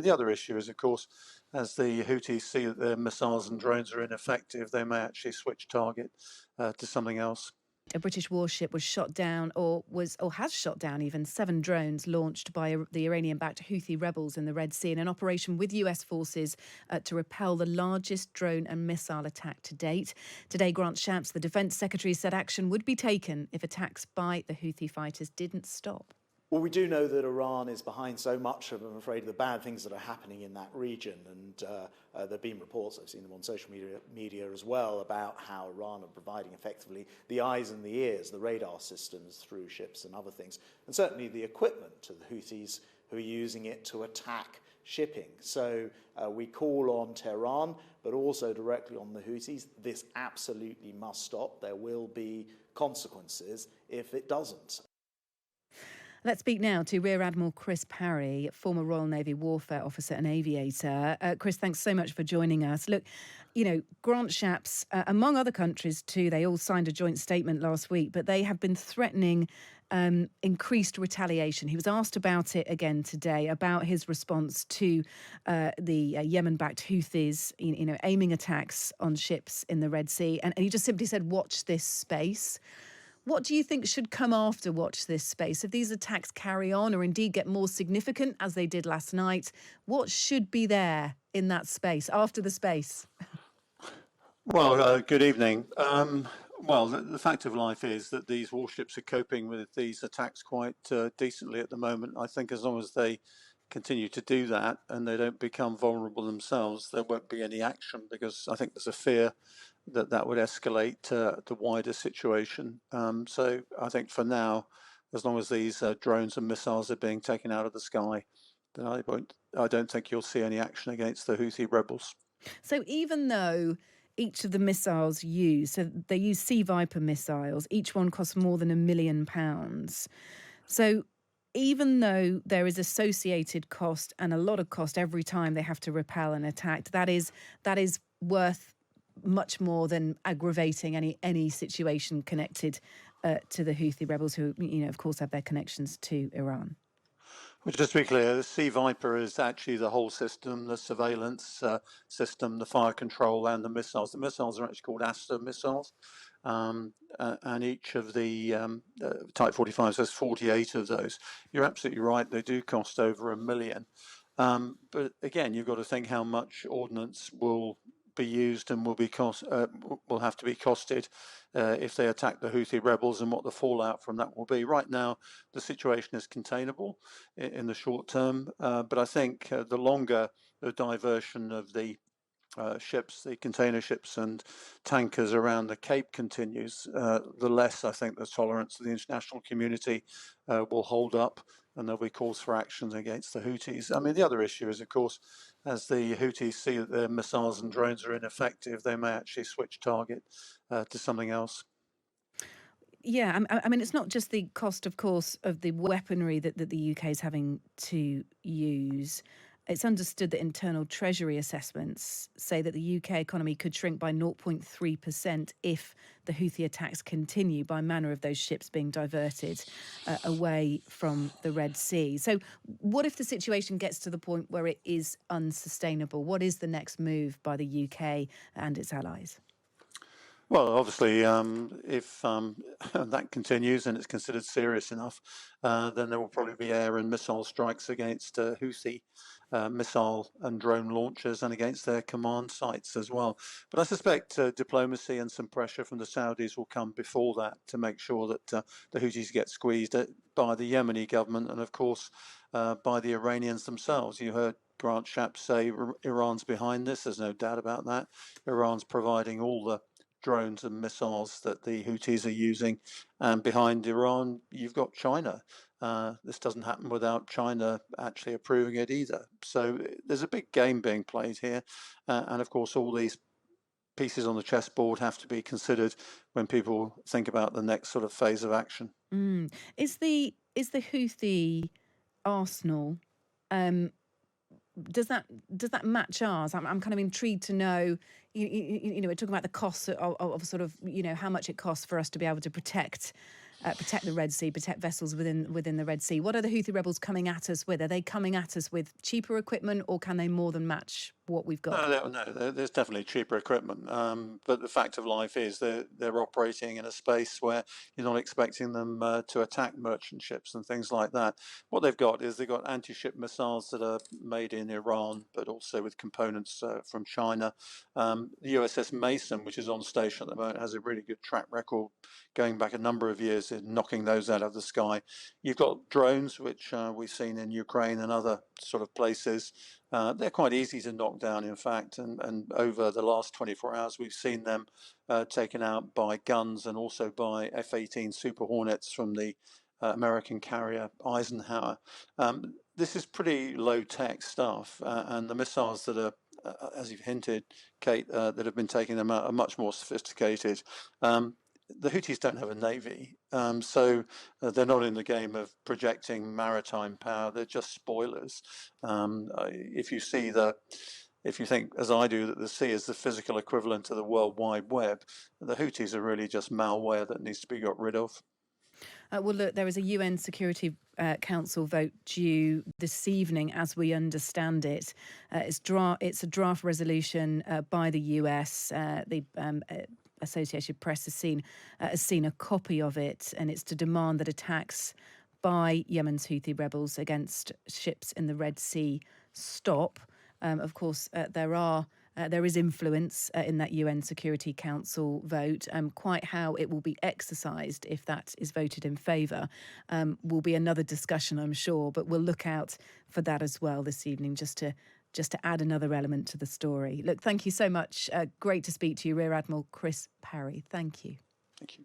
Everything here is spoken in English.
the other issue is, of course, as the Houthis see that their missiles and drones are ineffective, they may actually switch target to something else. A British warship was shot down, or has shot down even 7 drones launched by the Iranian-backed Houthi rebels in the Red Sea in an operation with US forces to repel the largest drone and missile attack to date. Today, Grant Shapps, the Defence Secretary, said action would be taken if attacks by the Houthi fighters didn't stop. Well, we do know that Iran is behind so much of, I'm afraid, the bad things that are happening in that region. And there have been reports, I've seen them on social media as well, about how Iran are providing effectively the eyes and the ears, the radar systems through ships and other things, and certainly the equipment to the Houthis who are using it to attack shipping. So we call on Tehran, but also directly on the Houthis. This absolutely must stop. There will be consequences if it doesn't. Let's speak now to Rear-Admiral Chris Parry, former Royal Navy warfare officer and aviator. Chris, thanks so much for joining us. Look, Grant Shapps, among other countries too, they all signed a joint statement last week, but they have been threatening increased retaliation. He was asked about it again today, about his response to the Yemen-backed Houthis, aiming attacks on ships in the Red Sea. And he just simply said, watch this space. What do you think should come after watch this space? If these attacks carry on or indeed get more significant, as they did last night, what should be there in that space, after the space? Well, good evening. The fact of life is that these warships are coping with these attacks quite decently at the moment. I think as long as they continue to do that and they don't become vulnerable themselves, there won't be any action, because I think there's a fear that that would escalate the wider situation. So I think for now, as long as these drones and missiles are being taken out of the sky, then I don't think you'll see any action against the Houthi rebels. So even though each of the missiles used, so they use Sea Viper missiles, each one costs more than £1 million. So even though there is associated cost and a lot of cost every time they have to repel an attack, that is worth much more than aggravating any situation connected to the Houthi rebels, who, of course, have their connections to Iran. Well, just to be clear, the Sea Viper is actually the whole system, the surveillance system, the fire control, and the missiles. The missiles are actually called Aster missiles, and each of the Type 45s has 48 of those. You're absolutely right, they do cost over £1 million. But again, you've got to think how much ordnance will be used and will have to be costed if they attack the Houthi rebels, and what the fallout from that will be. Right now, the situation is containable in the short term, but I think the longer the diversion of the ships, the container ships and tankers around the Cape continues, the less I think the tolerance of the international community will hold up, and there'll be calls for actions against the Houthis. I mean, the other issue is, of course, as the Houthis see that their missiles and drones are ineffective, they may actually switch target to something else. Yeah, I mean, it's not just the cost, of course, of the weaponry that the UK is having to use. It's understood that internal Treasury assessments say that the UK economy could shrink by 0.3% if the Houthi attacks continue, by manner of those ships being diverted away from the Red Sea. So what if the situation gets to the point where it is unsustainable? What is the next move by the UK and its allies? Well, obviously, if that continues and it's considered serious enough, then there will probably be air and missile strikes against Houthi missile and drone launchers and against their command sites as well. But I suspect diplomacy and some pressure from the Saudis will come before that to make sure that the Houthis get squeezed by the Yemeni government and, of course, by the Iranians themselves. You heard Grant Shapps say Iran's behind this. There's no doubt about that. Iran's providing all the drones and missiles that the Houthis are using, and behind Iran you've got China. This doesn't happen without China actually approving it either. So there's a big game being played here, and of course all these pieces on the chessboard have to be considered when people think about the next sort of phase of action. Is the Houthi arsenal, does that match ours? I'm kind of intrigued to know. We're talking about the costs of sort of how much it costs for us to be able to protect protect the Red Sea, protect vessels within the Red Sea. What are the Houthi rebels coming at us with? Are they coming at us with cheaper equipment, or can they more than match what we've got? There's definitely cheaper equipment. But the fact of life is they're operating in a space where you're not expecting them to attack merchant ships and things like that. What they've got is they've got anti-ship missiles that are made in Iran, but also with components from China. The USS Mason, which is on station at the moment, has a really good track record going back a number of years in knocking those out of the sky. You've got drones, which we've seen in Ukraine and other sort of places. They're quite easy to knock down, in fact, and over the last 24 hours, we've seen them taken out by guns and also by F-18 Super Hornets from the American carrier Eisenhower. This is pretty low-tech stuff, and the missiles that are, as you've hinted, Kate, that have been taking them out are much more sophisticated. The Houthis don't have a navy, so they're not in the game of projecting maritime power. They're just spoilers. If you think, as I do, that the sea is the physical equivalent of the World Wide Web, the Houthis are really just malware that needs to be got rid of. Well, look, there is a UN Security Council vote due this evening, as we understand it. It's a draft resolution by the US. The Associated Press has seen a copy of it, and it's to demand that attacks by Yemen's Houthi rebels against ships in the Red Sea stop. Of course, there is influence in that UN Security Council vote. Quite how it will be exercised if that is voted in favour will be another discussion, I'm sure. But we'll look out for that as well this evening, just to add another element to the story. Look, thank you so much. Great to speak to you, Rear Admiral Chris Parry. Thank you. Thank you.